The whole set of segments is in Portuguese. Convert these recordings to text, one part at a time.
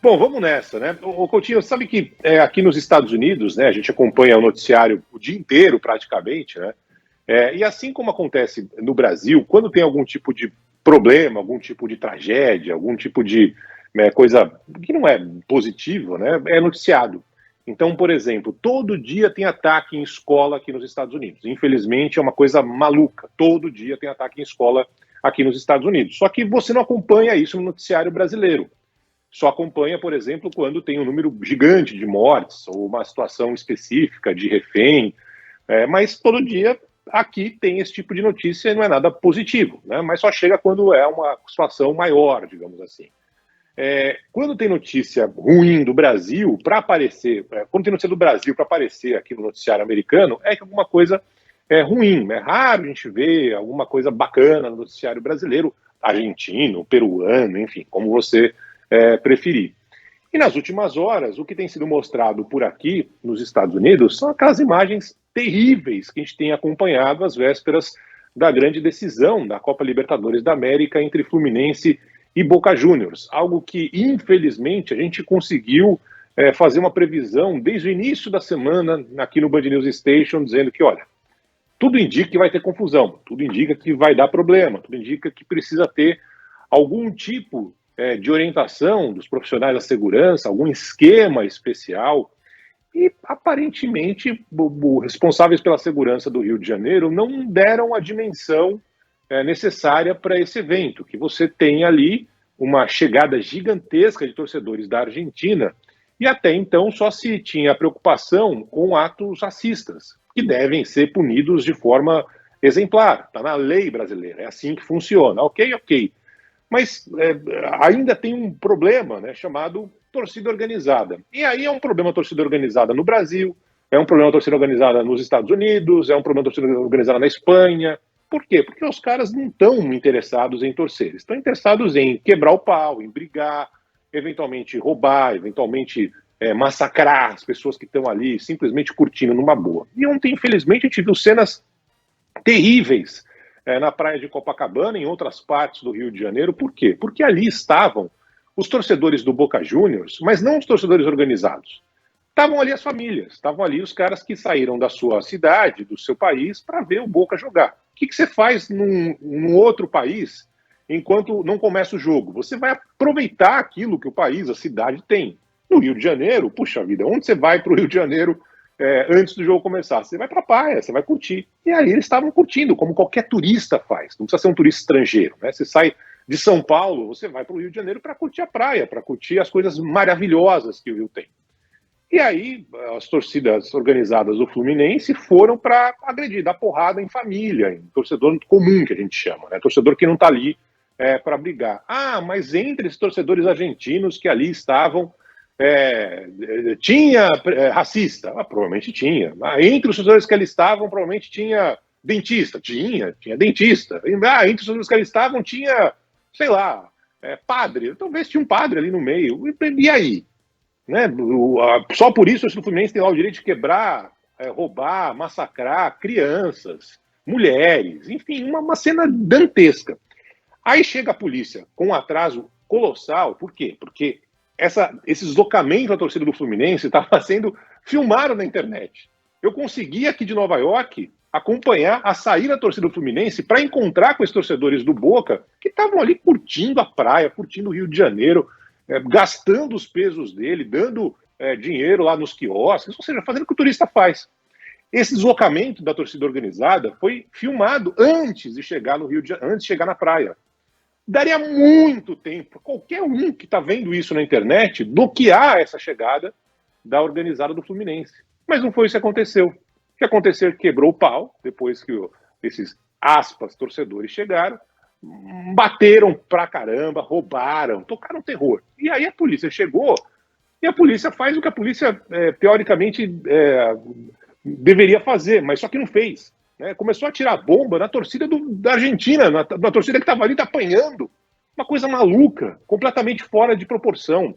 Bom, vamos nessa, né? O Coutinho, sabe que aqui nos Estados Unidos, né, a gente acompanha o noticiário o dia inteiro praticamente, né? E assim como acontece no Brasil, quando tem algum tipo de problema, algum tipo de tragédia, algum tipo de coisa que não é positiva, né, é noticiado. Então, por exemplo, todo dia tem ataque em escola aqui nos Estados Unidos. Infelizmente, é uma coisa maluca. Todo dia tem ataque em escola aqui nos Estados Unidos. Só que você não acompanha isso no noticiário brasileiro. Só acompanha, por exemplo, quando tem um número gigante de mortes ou uma situação específica de refém. Mas todo dia aqui tem esse tipo de notícia e não é nada positivo, né? Mas só chega quando é uma situação maior, digamos assim. Quando tem notícia ruim do Brasil para aparecer, quando tem notícia do Brasil para aparecer aqui no noticiário americano, é que alguma coisa é ruim. É raro a gente ver alguma coisa bacana no noticiário brasileiro, argentino, peruano, enfim, como você preferir. E nas últimas horas, o que tem sido mostrado por aqui, nos Estados Unidos, são aquelas imagens terríveis que a gente tem acompanhado às vésperas da grande decisão da Copa Libertadores da América entre Fluminense e Boca Juniors. Algo que, infelizmente, a gente conseguiu fazer uma previsão desde o início da semana aqui no Band News Station, dizendo que, olha, tudo indica que vai ter confusão, tudo indica que vai dar problema, tudo indica que precisa ter algum tipo de orientação dos profissionais da segurança, algum esquema especial. E, aparentemente, os responsáveis pela segurança do Rio de Janeiro não deram a dimensão necessária para esse evento, que você tem ali uma chegada gigantesca de torcedores da Argentina, e até então só se tinha preocupação com atos racistas, que devem ser punidos de forma exemplar. Está na lei brasileira, é assim que funciona. Ok, ok. Mas ainda tem um problema, né, chamado torcida organizada. E aí é um problema torcida organizada no Brasil, é um problema torcida organizada nos Estados Unidos, é um problema torcida organizada na Espanha. Por quê? Porque os caras não estão interessados em torcer, estão interessados em quebrar o pau, em brigar, eventualmente roubar, eventualmente massacrar as pessoas que estão ali simplesmente curtindo numa boa. E ontem, infelizmente, a gente viu cenas terríveis na praia de Copacabana, em outras partes do Rio de Janeiro. Por quê? Porque ali estavam os torcedores do Boca Juniors, mas não os torcedores organizados. Estavam ali as famílias, estavam ali os caras que saíram da sua cidade, do seu país, para ver o Boca jogar. O que você faz num outro país enquanto não começa o jogo? Você vai aproveitar aquilo que o país, a cidade tem. No Rio de Janeiro, puxa vida, onde você vai para o Rio de Janeiro antes do jogo começar? Você vai para a praia, você vai curtir. E aí eles estavam curtindo, como qualquer turista faz. Não precisa ser um turista estrangeiro, né? Você sai de São Paulo, você vai para o Rio de Janeiro para curtir a praia, para curtir as coisas maravilhosas que o Rio tem. E aí as torcidas organizadas do Fluminense foram para agredir, dar porrada em família, em torcedor comum, que a gente chama, né? Torcedor que não está ali para brigar. Ah, mas entre esses torcedores argentinos que ali estavam, tinha racista? Provavelmente tinha. Entre os torcedores que ali estavam, provavelmente tinha dentista? Tinha dentista. Entre os torcedores que ali estavam, tinha, sei lá, padre. Talvez tinha um padre ali no meio. E aí? Né? Só por isso o Fluminense tem lá o direito de quebrar, roubar, massacrar crianças, mulheres, enfim, uma cena dantesca. Aí chega a polícia com um atraso colossal. Por quê? Porque esse deslocamento da torcida do Fluminense estava sendo filmado na internet. Eu consegui aqui de Nova York acompanhar a saída da torcida do Fluminense para encontrar com esses torcedores do Boca que estavam ali curtindo a praia, curtindo o Rio de Janeiro, gastando os pesos dele, dando dinheiro lá nos quiosques, ou seja, fazendo o que o turista faz. Esse deslocamento da torcida organizada foi filmado antes de chegar no Rio de Janeiro, antes de chegar na praia. Daria muito tempo, qualquer um que está vendo isso na internet, bloquear essa chegada da organizada do Fluminense. Mas não foi isso que aconteceu. O que aconteceu é que quebrou o pau, depois que esses, aspas, torcedores chegaram, bateram pra caramba, roubaram, tocaram terror. E aí a polícia chegou, e a polícia faz o que a polícia, teoricamente, deveria fazer, mas só que não fez. Né? Começou a tirar bomba na torcida da Argentina, na torcida que estava ali apanhando. Uma coisa maluca, completamente fora de proporção.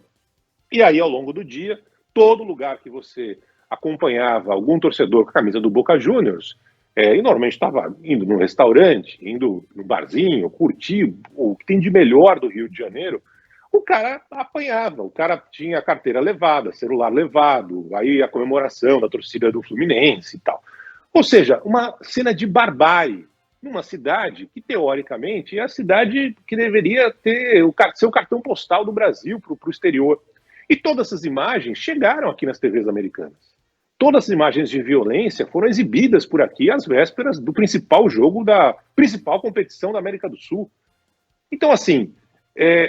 E aí, ao longo do dia, todo lugar que você acompanhava algum torcedor com a camisa do Boca Juniors, e normalmente estava indo num restaurante, indo no barzinho, curtir o que tem de melhor do Rio de Janeiro, o cara apanhava, o cara tinha a carteira levada, celular levado, aí a comemoração da torcida do Fluminense e tal. Ou seja, uma cena de barbárie numa cidade que, teoricamente, é a cidade que deveria ter ser o cartão postal do Brasil para o exterior. E todas essas imagens chegaram aqui nas TVs americanas. Todas as imagens de violência foram exibidas por aqui às vésperas do principal jogo da principal competição da América do Sul. Então, assim,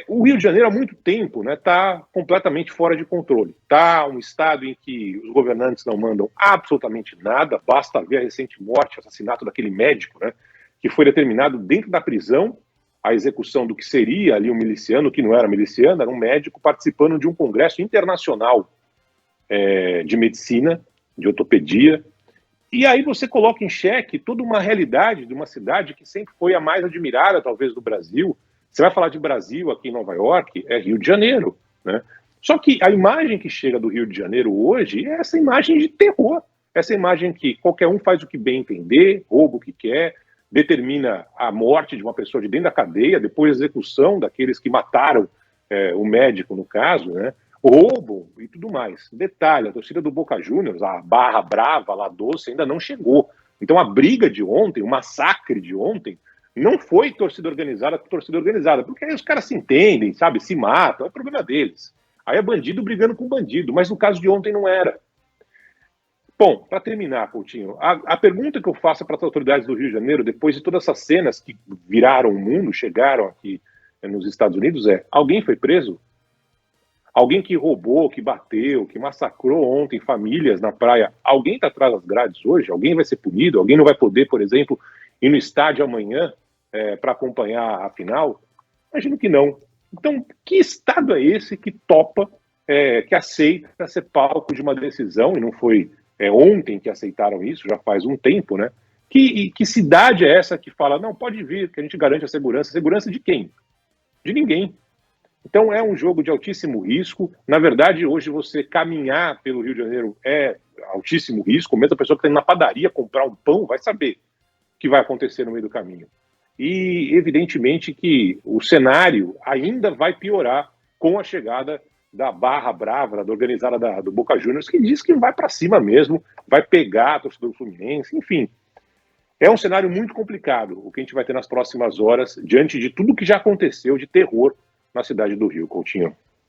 o Rio de Janeiro há muito tempo está completamente fora de controle. Está um estado em que os governantes não mandam absolutamente nada, basta ver a recente morte, assassinato daquele médico, né, que foi determinado dentro da prisão a execução do que seria ali um miliciano, que não era miliciano, era um médico participando de um congresso internacional de medicina, de ortopedia. E aí você coloca em xeque toda uma realidade de uma cidade que sempre foi a mais admirada, talvez, do Brasil. Você vai falar de Brasil aqui em Nova York, é Rio de Janeiro, né? Só que a imagem que chega do Rio de Janeiro hoje é essa imagem de terror, essa imagem que qualquer um faz o que bem entender, rouba o que quer, determina a morte de uma pessoa de dentro da cadeia, depois a execução daqueles que mataram o médico, no caso, né? Roubam e tudo mais. Detalhe, a torcida do Boca Juniors, a barra brava lá doce, ainda não chegou. Então a briga de ontem, o massacre de ontem, não foi torcida organizada com torcida organizada, porque aí os caras se entendem, sabe, se matam, é problema deles. Aí é bandido brigando com bandido, mas no caso de ontem não era. Bom, para terminar, Coutinho, a pergunta que eu faço para as autoridades do Rio de Janeiro, depois de todas essas cenas que viraram o mundo, chegaram aqui nos Estados Unidos, alguém foi preso? Alguém que roubou, que bateu, que massacrou ontem famílias na praia, alguém está atrás das grades hoje? Alguém vai ser punido? Alguém não vai poder, por exemplo, ir no estádio amanhã para acompanhar a final? Imagino que não. Então, que estado é esse que topa, que aceita ser palco de uma decisão, e não foi ontem que aceitaram isso, já faz um tempo, né? Que cidade é essa que fala, não, pode vir, que a gente garante a segurança? Segurança de quem? De ninguém. Então é um jogo de altíssimo risco. Na verdade, hoje você caminhar pelo Rio de Janeiro é altíssimo risco. Mesmo a pessoa que está indo na padaria comprar um pão vai saber o que vai acontecer no meio do caminho. E evidentemente que o cenário ainda vai piorar com a chegada da barra brava, da organizada do Boca Juniors, que diz que vai para cima mesmo, vai pegar a torcida do Fluminense, enfim. É um cenário muito complicado o que a gente vai ter nas próximas horas, diante de tudo que já aconteceu de terror na cidade do Rio, Coutinho.